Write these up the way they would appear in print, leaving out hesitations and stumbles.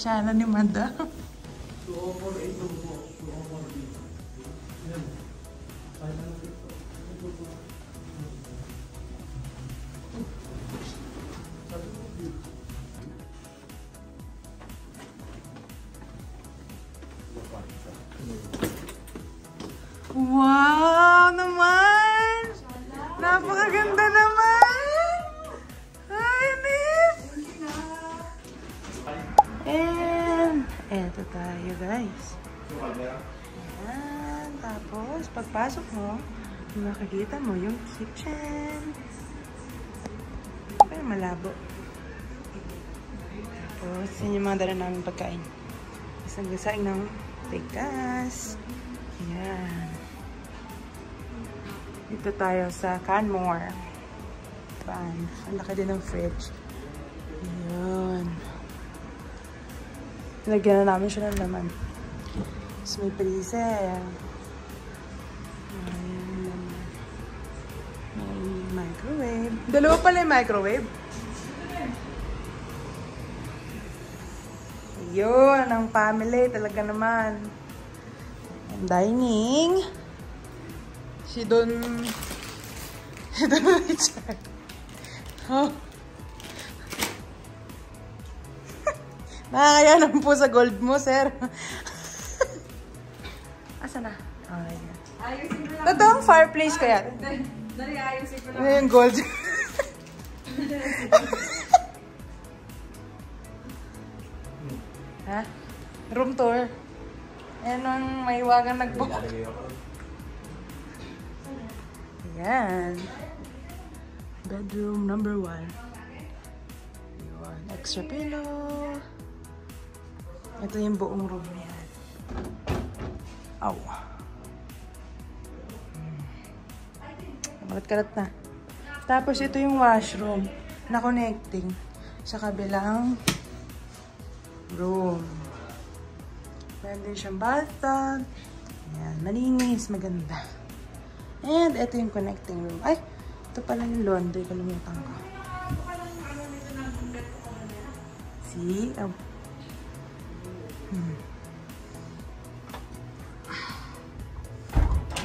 channel ni Madam. Wow naman! Napakaganda naman! Hi, Nip! And eto tayo, guys. Ayan. Tapos, pagpasok mo, makikita mo yung kitchen. Pero malabo. Tapos, yun yung mga dala namin pagkain. Isang gasaing ng tigas. Ayan. Dito tayo sa Canmore. Ang laki din ng fridge. Ayan. Lagyan na namin siya ng laman. Tapos may freezer. Ayan. May microwave. Dalawa pala yung microwave. Ayun, ang family talaga naman. And dining. Si Don Richard. Oh. Nakakaya naman po sa gold mo, sir. Asa na? Okay. Ayusin mo lang. Totoong fireplace kaya? Dali, ayusin ko lang. Ano yung gold? Ha? Room tour. Ayan ang may wagang nag-book. Ayan. Bedroom number 1. Ayan. Extra pillow. Ito yung buong room niya. Aw. Kalat-kalat na. Tapos ito yung washroom na connecting sa kabilang room. Meron din siyang bathtub. Ayan, malinis, maganda. And ito yung connecting room. Ay, ito pala yung laundry. Kalimutan ko. See? Oh.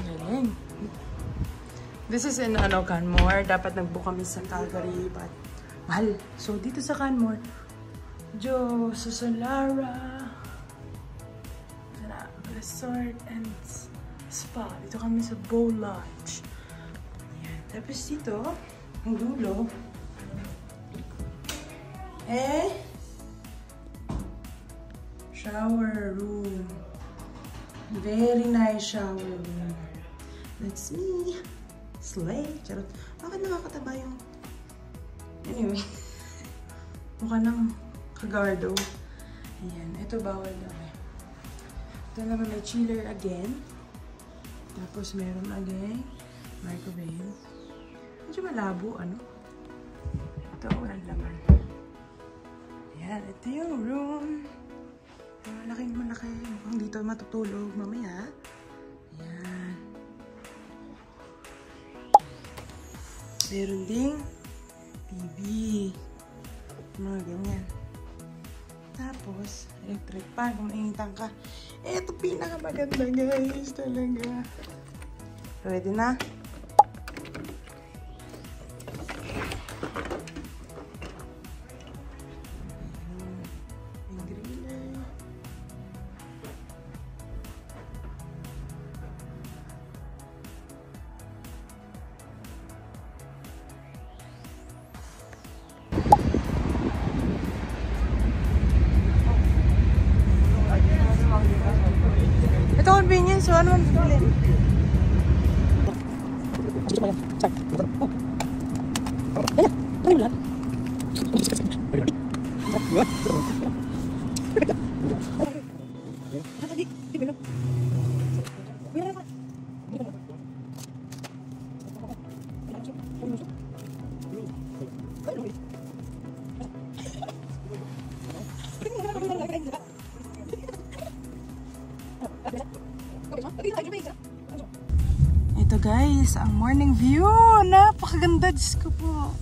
Galing. This is in Canmore. Dapat nag-book kami sa Calgary, but mahal. So, dito sa Canmore, sa Solara Resort and Spa. Dito kami sa Bow Lodge. Ayan. Tapos dito, ang dulo, shower room. Very nice shower room. Let's see. Slay. Charot. Bakit nakakataba yung... Anyway. Mukha ng kagardo. Ayan. Ito bawal lang. Ito naman may chiller again. Tapos meron again microwave. Medyo malabo, ano? Ito, walang laman. Ayan. Ito yung room. Malaking malaki. Mukhang dito matutulog mamaya. Ayan. Meron ding TV. Mga ganyan. Tapos, electric pan. Kung nainitan ka. Ito pinakamaganda, guys. Talaga. Ready na? Ito convenience, so ano man bilhin? Ito guys, ang morning view. Napakaganda, Diyos ko po.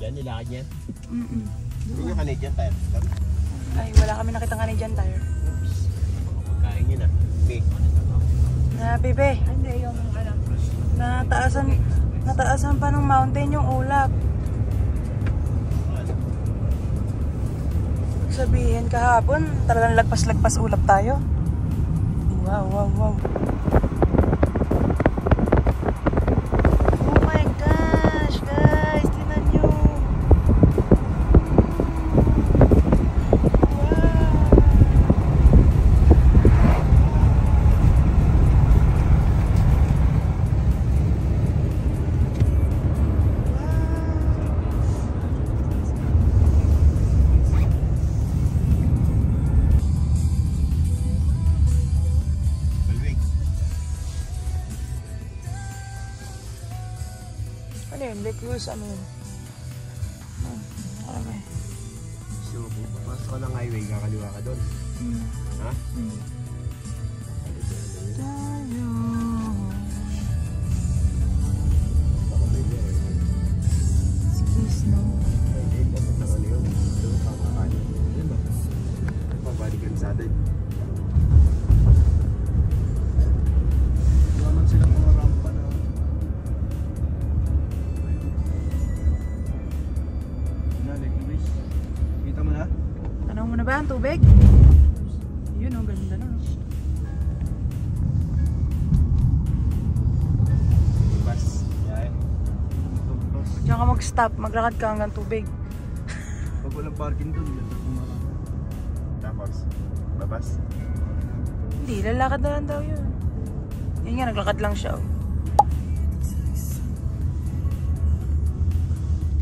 Yan, nilakad yan. Hindi yung Canadian Tire. Ay, wala kami nakita nga ni Jan Tire. Pagkain yun ah. Na, bebe. Hindi, yung ano. Nataasan pa ng mountain yung ulap. Sabihin kahapon, talagang lagpas-lagpas ulap tayo. Wow, wow, wow. Oh my gosh, guys, tingnan nyo. Ano yun? Lake Cruise, ano yun? Marami. So, kung papasok ka ng highway, kakaliwa ka doon. Ha? Tayo. Baka may niya eh. Skis, no? Ay, dapat na ano yun. Doon kakakanin. Yan ba? Pabalikan sa atin. Naman silang mga rampa na. Kita mo na? Tanaw mo na ba ang tubig? Yun, oh, ganda na. Bas. Yan. Diyan ka mag-stop, maglakad ka hanggang tubig. Pag walang parking doon, tapos, babas. Hindi, lalakad na lang daw yun. Yun nga, naglakad lang siya. Oh.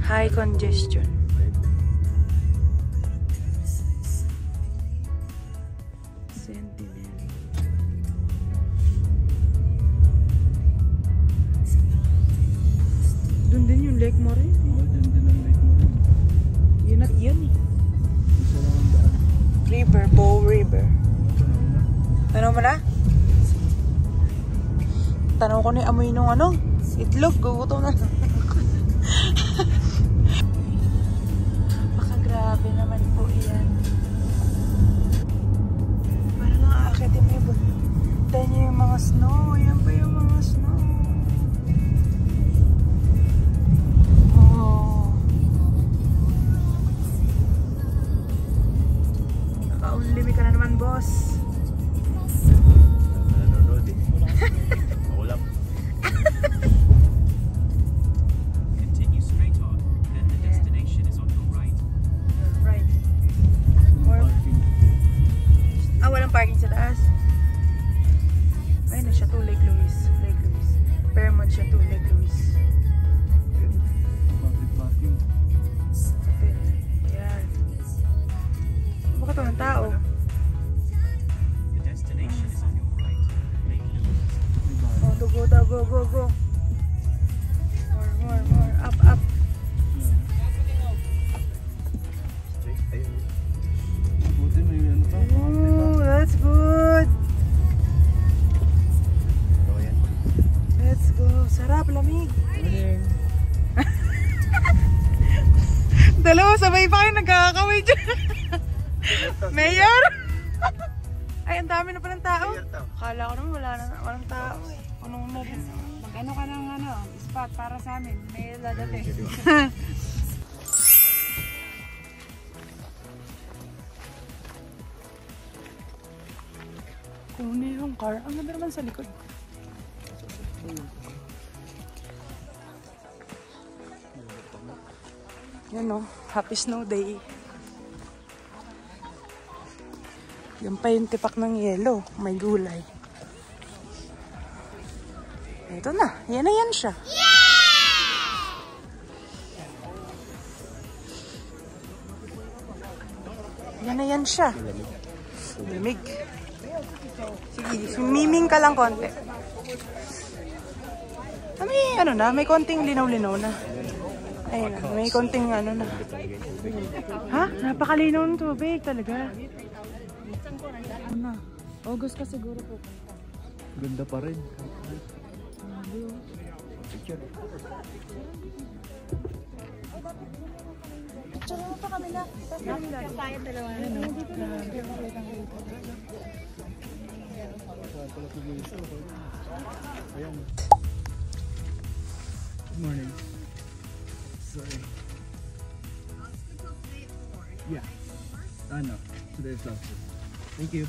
High congestion. Sentinel. Doon din yung Lake Morin. Doon din ang lake mo rin. Yun at yun eh. Isa lang ang daan. River, Bow River. Tanaw na. Tanaw mo na? Tanaw ko na yung amoy nung ano? Itlog, gugutom na. Baka grabe naman po yan. Parang nakakakit yung iba. Tayo niyo yung mga snow. Yan pa yung mga snow. Oh. Naka-unlimi ka na naman, boss. Nanonood eh. Maulap. Continue straight on, then the destination is on your right. Right. Ah, walang parking sa taas. Ayun na siya to, Lake Louise. Lake Louise. Fairmont siya to, Lake Louise. Parking. Okay. Yan. Bakit walang tao? The destination is on your right. Lake Louise. Oh, to go, go, go, go. More. Up, up. Straight. Ayun. Buti may ano pa. Ooh, that's good. Oo yan. Let's go. Sarap, lamig. Dalawa, sabay pa kayo nagkakaway dyan. Mayor? Ay, ang dami na palang tao. Mayor to. Akala ko naman walang tao eh. Anong na rin? Mag-ano ka ng ano, spot para sa amin. May dadating. Kunin yung car. Ang ganda naman sa likod. Yan o. Happy snow day. Yan pa yung tipak ng yelo. May gulay. Ito na. Yan na yan siya. Yan na yan siya. Lamig. Sige, miming ka lang konti. May ano na, may konting linaw-linaw na. Ayun na, may konting ano na. Ha? Napakalinaw ng tubig talaga. Ano na? August ka siguro pupunta. Ganda pa rin. Picture. Picture mo pa kami na. Kaya dalawa. Good morning. Sorry. Yeah. No. Today's last day. Thank you.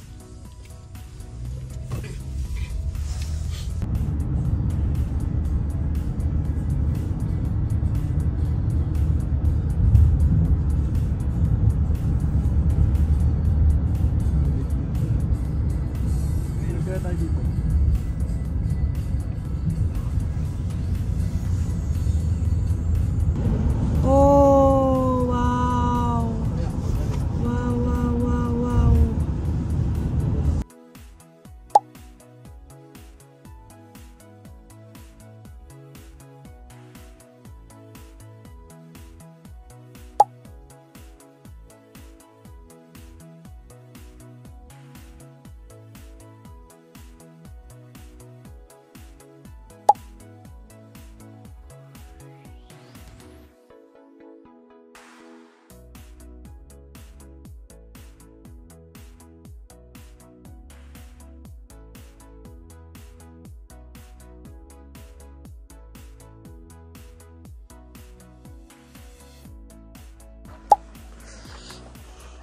Kaya tayo dito. Oh, wow. Wow, wow, wow, wow.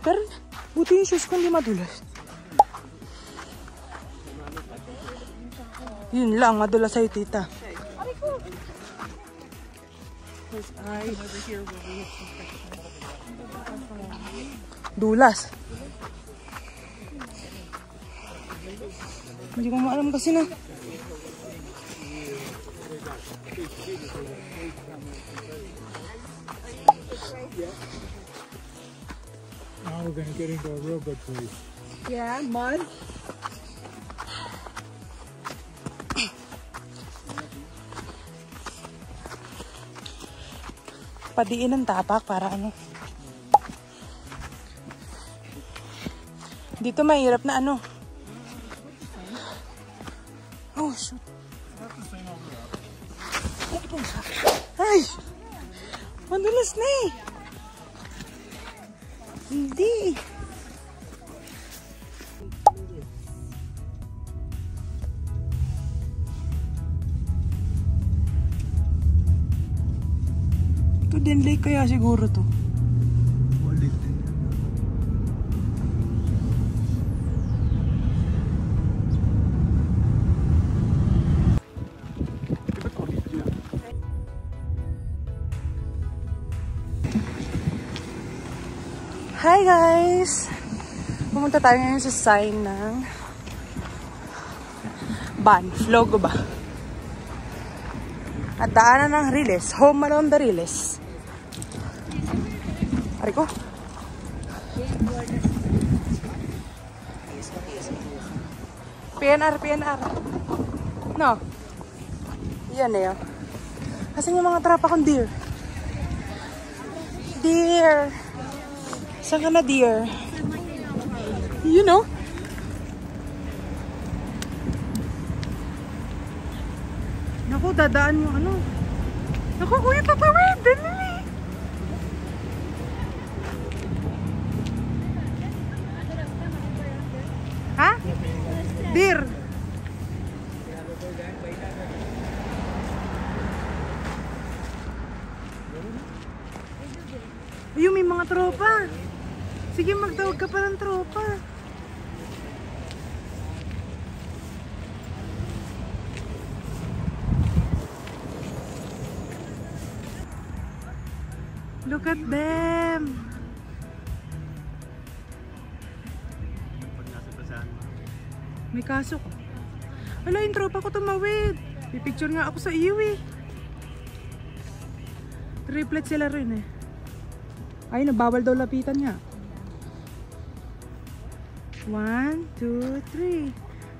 Pero, buti yung shoes ko hindi madulas. Yun lang, madulas sa'yo, tita. Dulas. Hindi ko maalam kasi na. Now we're gonna get into a real good place. Yeah, mud. Padiin ng tapak para ano. Dito mahirap na ano. Oh, shoot. Ay! Madulas na eh. Hindi. Ito din lake kaya siguro to. Wallet. Hi guys! Pumunta tayo ngayon sa sign ng Banff, logo ba? At daanan ng Riles, Home Along the Riles. Ari ko? PNR. No? Yan eh. Asan yung mga trapa kong deer? Deer! Saan ka na, deer? You know? Naku, dadaan yung ano. Naku, kuya, tatawid! Dali! Ha? Deer! Ayun, may mga tropa. Sige, magtawag ka pa ng tropa. Look at them. Pag nasa basahan mo. May kaso ko. Wala, yung tropa ko tumawid. Pipicture nga ako sa iyo eh. Triplet sila rin eh. Ay, nabawal daw lapitan niya. 1, 2, 3.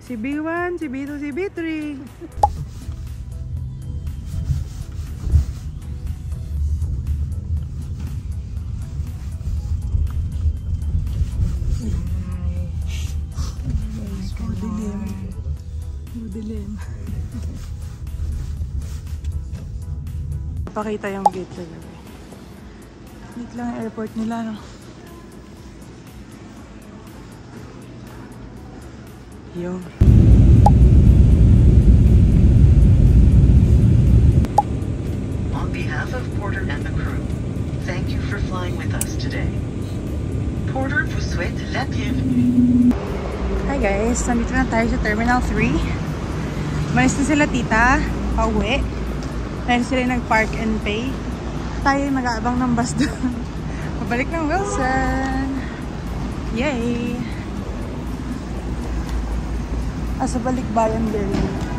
Si B1, si B2, si B3. Dilim. Pakita yung gate sa gabi. Wait lang yung airport nila, no? Yung. On behalf of Porter and the crew, thank you for flying with us today. Porter vous souhaite la bienvenue. Hi guys, nandito na tayo sa Terminal 3. Malis na sila tita, pauwi. Dahil sila yung nag-park and pay. Tayo yung mag-aabang ng bus doon. Pabalik ng Wilson. Yay! Sa balikbayan learning.